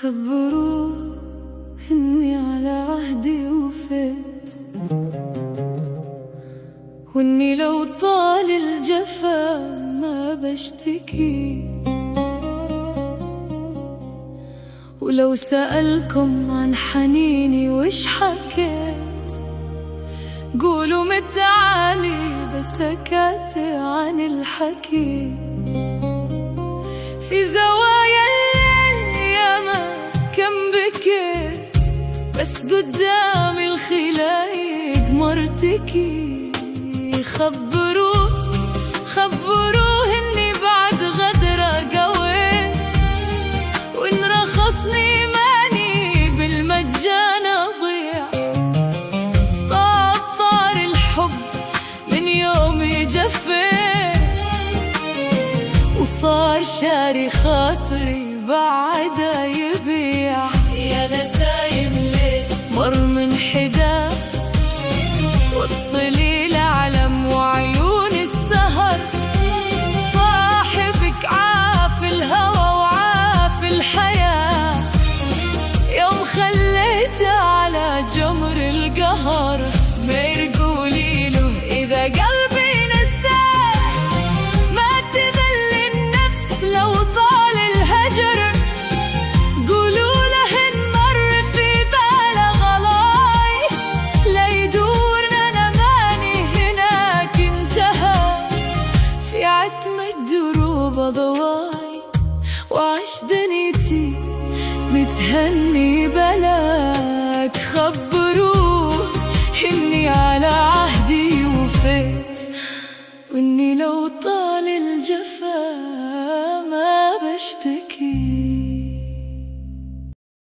خبروه إني على عهدي وفيت، وإني لو طال الجفا ما بشتكي، ولو سألكم عن حنيني وش حكيت قولوا متعالي بسكات عن الحكي. في زوايا الليل ياما كم بكيت، بس قدام الخلايق مرتكي. خبروه إني بعد غدرة قويت، وإن رخصني ماني بالمجان أضيع. طار الحب من يومي جفيت، وصار شاري خاطري بعده يبيع. يا نسايم ليل مر من حدا وصلي لعلم وعيون السهر، صاحبك عاف الهوى وعاف الحياة، يوم خليته على جمر القهر. ما يرقولي له إذا قلبي نساه، ما تذل النفس لو طال الهجر. قولوا له نمر في باله غلاي، لا يدورنا أنا ماني هناك انتهى. في عتمة دروب ضواي وعش دنيتي متهني بلاي.